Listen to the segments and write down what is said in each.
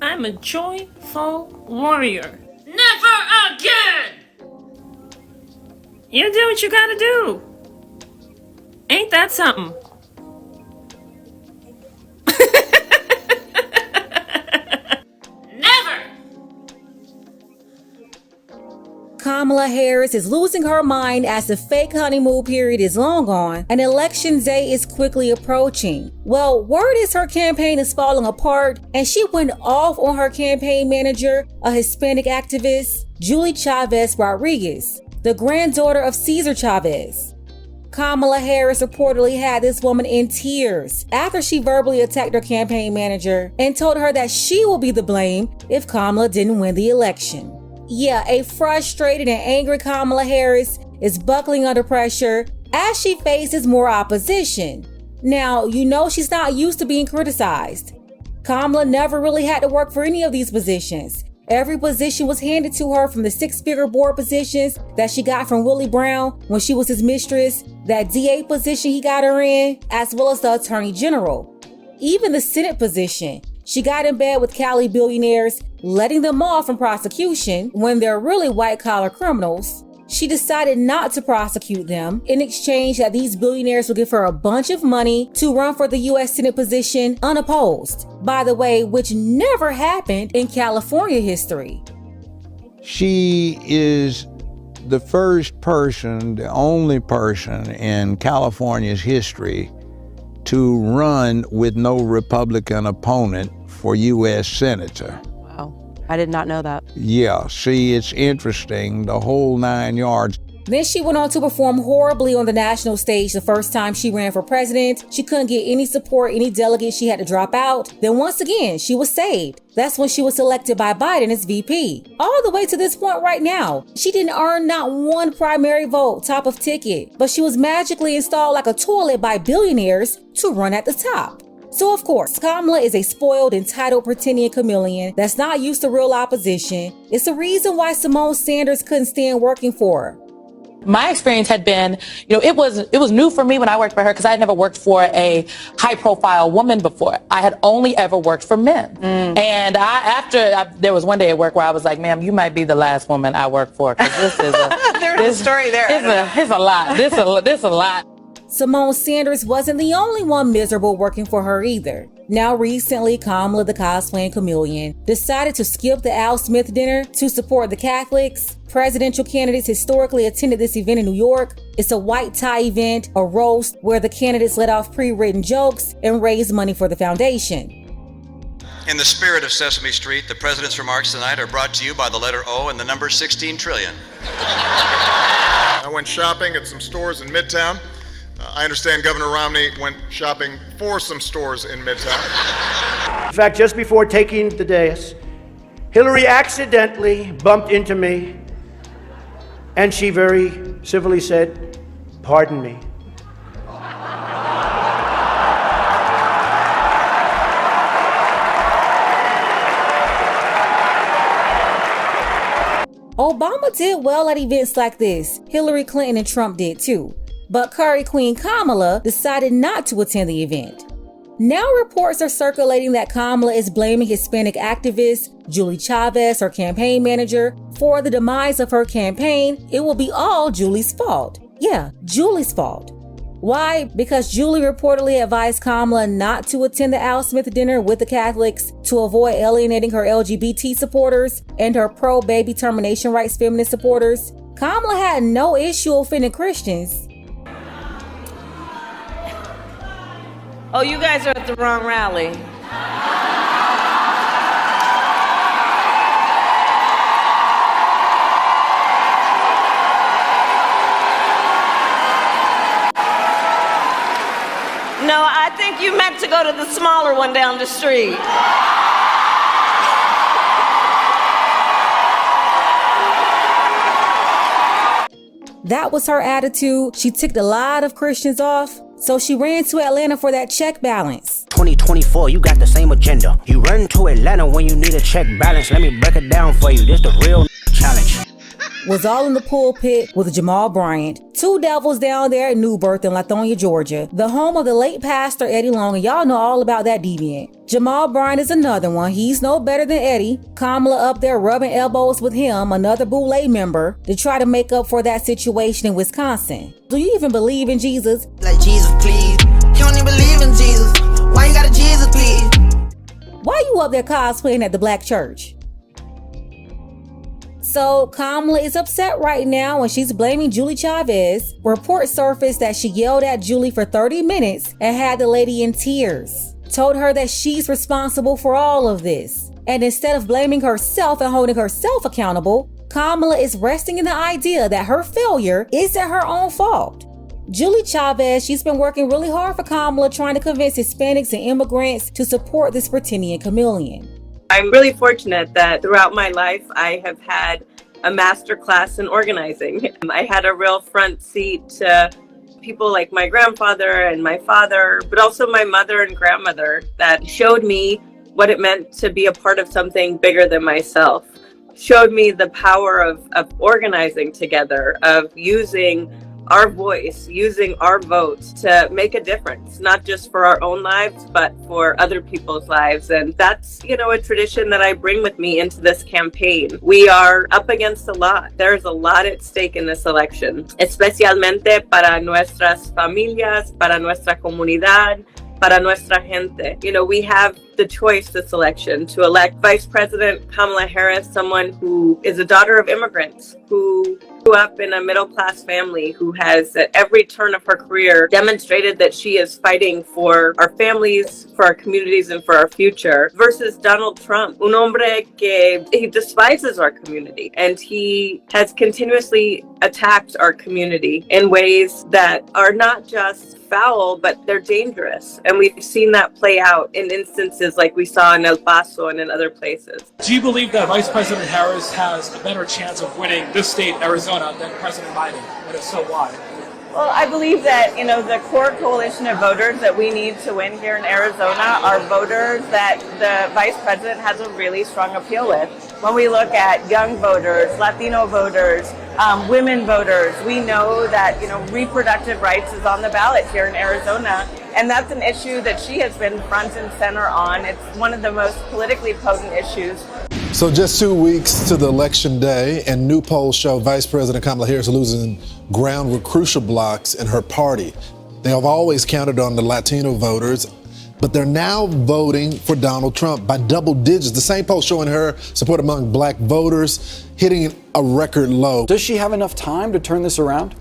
I'm a joyful warrior. Never again! You do what you gotta do. Ain't that something? Never! Kamala Harris is losing her mind as the fake honeymoon period is long gone and election day is quickly approaching. Well, word is her campaign is falling apart and she went off on her campaign manager, a Hispanic activist, Julie Chavez Rodriguez, the granddaughter of Cesar Chavez. Kamala Harris reportedly had this woman in tears after she verbally attacked her campaign manager and told her that she will be the blame if Kamala didn't win the election. Yeah, a frustrated and angry Kamala Harris is buckling under pressure as she faces more opposition. Now, you know she's not used to being criticized. Kamala never really had to work for any of these positions. Every position was handed to her, from the six-figure board positions that she got from Willie Brown when she was his mistress, that DA position he got her in, as well as the Attorney General. Even the Senate position. She got in bed with Cali billionaires, letting them off from prosecution when they're really white-collar criminals. She decided not to prosecute them in exchange that these billionaires will give her a bunch of money to run for the U.S. Senate position unopposed. By the way, which never happened in California history. She is the first person, the only person in California's history to run with no Republican opponent for U.S. Senator. Wow, I did not know that. Yeah, see, it's interesting, the whole 9 yards. Then she went on to perform horribly on the national stage the first time she ran for president. She couldn't get any support, any delegates, she had to drop out. Then once again, she was saved. That's when she was selected by Biden as VP. All the way to this point right now, she didn't earn not one primary vote, top of ticket, but she was magically installed like a toilet by billionaires to run at the top. So of course, Kamala is a spoiled, entitled, pretending chameleon that's not used to real opposition. It's the reason why Simone Sanders couldn't stand working for her. My experience had been, it was new for me when I worked for her because I had never worked for a high-profile woman before. I had only ever worked for men. And there was one day at work where I was like, ma'am, you might be the last woman I work for, because this is There's a story there. It's a lot. This a lot. Simone Sanders wasn't the only one miserable working for her either. Now recently, Kamala the cosplaying chameleon decided to skip the Al Smith dinner to support the Catholics. Presidential candidates historically attended this event in New York. It's a white tie event, a roast, where the candidates let off pre-written jokes and raise money for the foundation. In the spirit of Sesame Street, the president's remarks tonight are brought to you by the letter O and the number 16 trillion. I went shopping at some stores in Midtown. I understand Governor Romney went shopping for some stores in Midtown. In fact, just before taking the dais, Hillary accidentally bumped into me, and she very civilly said, "Pardon me." Obama did well at events like this. Hillary Clinton and Trump did too. But Curry Queen Kamala decided not to attend the event. Now reports are circulating that Kamala is blaming Hispanic activist Julie Chavez, her campaign manager, for the demise of her campaign. It will be all Julie's fault. Yeah, Julie's fault. Why? Because Julie reportedly advised Kamala not to attend the Al Smith dinner with the Catholics to avoid alienating her LGBT supporters and her pro-baby termination rights feminist supporters. Kamala had no issue offending Christians. Oh, you guys are at the wrong rally. No, I think you meant to go to the smaller one down the street. That was her attitude. She ticked a lot of Christians off, so she ran to Atlanta for that check balance. 2024, you got the same agenda. You run to Atlanta when you need a check balance. Let me break it down for you. This the real challenge. was all in the pulpit with Jamal Bryant. Two devils down there at New Birth in Latonia, Georgia, the home of the late pastor Eddie Long, and y'all know all about that deviant. Jamal Bryant is another one. He's no better than Eddie. Kamala up there rubbing elbows with him, another Boule member, to try to make up for that situation in Wisconsin. Do you even believe in Jesus? Like Jesus, please. You don't even believe in Jesus. Why you got a Jesus, please? Why you up there cosplaying at the black church? So Kamala is upset right now and she's blaming Julie Chavez. Reports surfaced that she yelled at Julie for 30 minutes and had the lady in tears. Told her that she's responsible for all of this. And instead of blaming herself and holding herself accountable, Kamala is resting in the idea that her failure isn't her own fault. Julie Chavez, she's been working really hard for Kamala, trying to convince Hispanics and immigrants to support this pretending chameleon. I'm really fortunate that throughout my life, I have had a master class in organizing. I had a real front seat to people like my grandfather and my father, but also my mother and grandmother that showed me what it meant to be a part of something bigger than myself. Showed me the power of organizing together, of using our voice, using our vote to make a difference, not just for our own lives, but for other people's lives. And that's, a tradition that I bring with me into this campaign. We are up against a lot. There's a lot at stake in this election, especialmente para nuestras familias, para nuestra comunidad, para nuestra gente. We have the choice this election to elect Vice President Kamala Harris, someone who is a daughter of immigrants, who grew up in a middle-class family, who has at every turn of her career demonstrated that she is fighting for our families, for our communities, and for our future, versus Donald Trump, un hombre que he despises our community, and he has continuously attacked our community in ways that are not just foul, but they're dangerous. And we've seen that play out in instances like we saw in El Paso and in other places. Do you believe that Vice President Harris has a better chance of winning this state, Arizona, than President Biden? And if so, why? Well, I believe that, the core coalition of voters that we need to win here in Arizona are voters that the vice president has a really strong appeal with. When we look at young voters, Latino voters, women voters, we know that, reproductive rights is on the ballot here in Arizona. And that's an issue that she has been front and center on. It's one of the most politically potent issues. So just 2 weeks to the election day, and new polls show Vice President Kamala Harris losing ground with crucial blocks in her party. They have always counted on the Latino voters, but they're now voting for Donald Trump by double digits. The same poll showing her support among black voters hitting a record low. Does she have enough time to turn this around?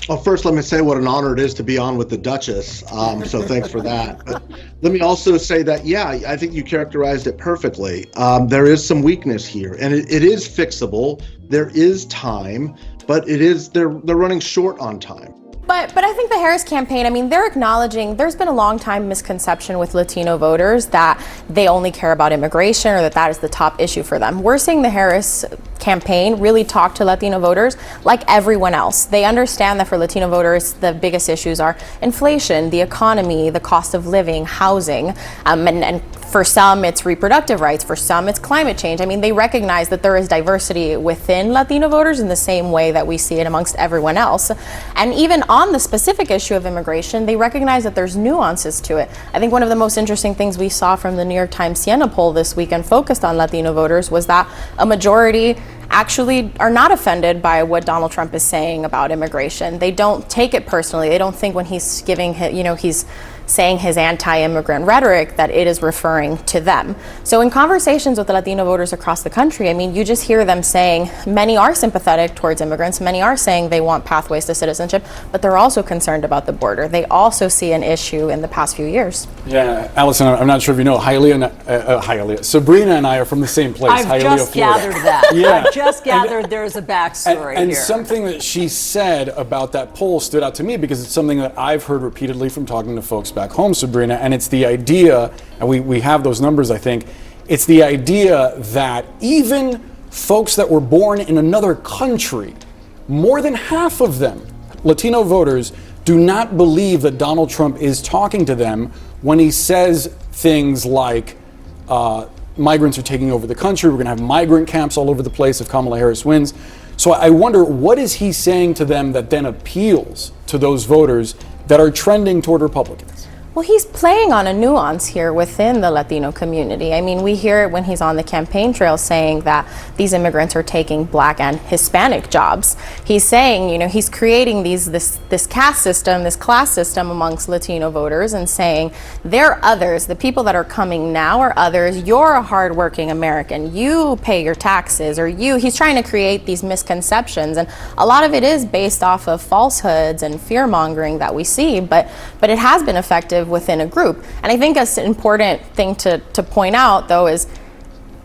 Well, first, let me say what an honor it is to be on with the Duchess. So thanks for that. But let me also say that, yeah, I think you characterized it perfectly. There is some weakness here, and it is fixable. There is time, but they're running short on time. But I think the Harris campaign, they're acknowledging there's been a long time misconception with Latino voters that they only care about immigration or that is the top issue for them. We're seeing the Harris campaign really talk to Latino voters like everyone else. They understand that for Latino voters, the biggest issues are inflation, the economy, the cost of living, housing, and for some it's reproductive rights, for some it's climate change. They recognize that there is diversity within Latino voters in the same way that we see it amongst everyone else. And even on the specific issue of immigration, they recognize that there's nuances to it. I think one of the most interesting things we saw from the New York Times Siena poll this weekend focused on Latino voters was that a majority actually are not offended by what Donald Trump is saying about immigration. They don't take it personally. They don't think when he's giving, he's saying his anti-immigrant rhetoric that it is referring to them. So in conversations with the Latino voters across the country, you just hear them saying many are sympathetic towards immigrants, many are saying they want pathways to citizenship, but they're also concerned about the border. They also see an issue in the past few years. Yeah, Allison, I'm not sure if you know, Sabrina and I are from the same place, I've Hialeah, just Florida. gathered that. Yeah. I've just gathered there's a backstory and here. something that she said about that poll stood out to me because it's something that I've heard repeatedly from talking to folks back home, Sabrina, and it's the idea, and we have those numbers, I think, it's the idea that even folks that were born in another country, more than half of them, Latino voters, do not believe that Donald Trump is talking to them when he says things like migrants are taking over the country. We're going to have migrant camps all over the place if Kamala Harris wins. So I wonder, what is he saying to them that then appeals to those voters that are trending toward Republicans? Well, he's playing on a nuance here within the Latino community. I mean, we hear it when he's on the campaign trail saying that these immigrants are taking Black and Hispanic jobs. He's saying, you know, he's creating this caste system, this class system amongst Latino voters and saying they're others. The people that are coming now are others. You're a hardworking American. You pay your taxes, or he's trying to create these misconceptions. And a lot of it is based off of falsehoods and fear mongering that we see, but it has been effective within a group. And I think an important thing to point out, though, is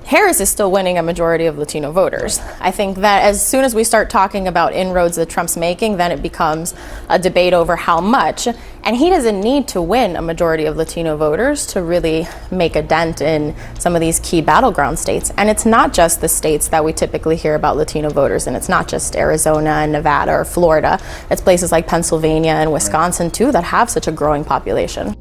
Harris is still winning a majority of Latino voters. I think that as soon as we start talking about inroads that Trump's making, then it becomes a debate over how much. And he doesn't need to win a majority of Latino voters to really make a dent in some of these key battleground states. And it's not just the states that we typically hear about Latino voters, and it's not just Arizona and Nevada or Florida. It's places like Pennsylvania and Wisconsin, too, that have such a growing population.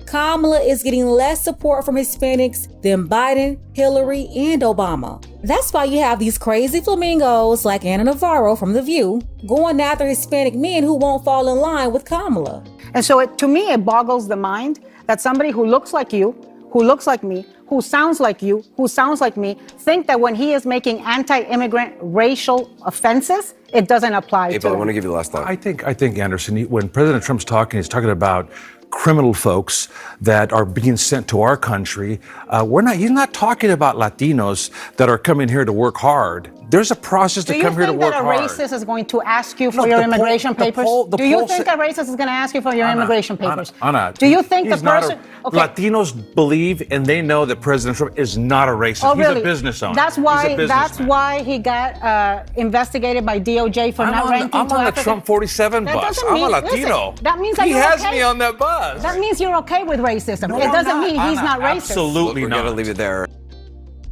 Kamala is getting less support from Hispanics than Biden, Hillary, and Obama. That's why you have these crazy flamingos like Ana Navarro from The View going after Hispanic men who won't fall in line with Kamala. And so to me, it boggles the mind that somebody who looks like you, who looks like me, who sounds like you, who sounds like me, think that when he is making anti-immigrant racial offenses, it doesn't apply to April, him. I want to give you the last thought. I think Anderson, when President Trump's talking, he's talking about criminal folks that are being sent to our country. He's not talking about Latinos that are coming here to work hard. There's a process to come here to work hard. Do you think that a racist is going to ask you for your immigration papers? Do you think a racist is going to ask you for your immigration papers? Anna, do you think the person... Latinos believe and they know that President Trump is not a racist. Oh, really? He's a business owner. That's why he got investigated by DOJ for not ranking I'm on the Trump 47 bus. I'm a Latino. Listen, that means that he you're has okay. me on that bus. That means you're okay with racism. No, it doesn't mean he's Anna, not racist. Absolutely not. We're going to leave it there.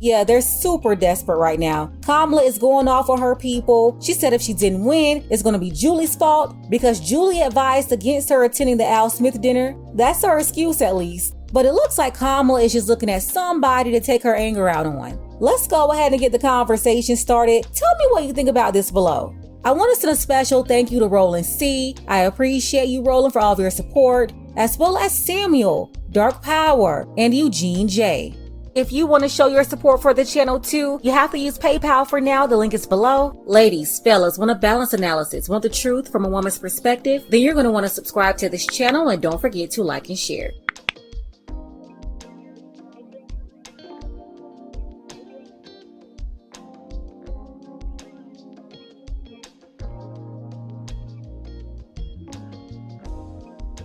Yeah, they're super desperate right now. Kamala is going off on her people. She said if she didn't win, it's going to be Julie's fault because Julie advised against her attending the Al Smith dinner. That's her excuse, at least. But it looks like Kamala is just looking at somebody to take her anger out on. Let's go ahead and get the conversation started. Tell me what you think about this below. I want to send a special thank you to Roland C. I appreciate you, Roland, for all of your support, as well as Samuel, Dark Power, and Eugene J. If you want to show your support for the channel too, you have to use PayPal for now. The link is below. Ladies, fellas, want a balanced analysis, want the truth from a woman's perspective? Then you're going to want to subscribe to this channel and don't forget to like and share.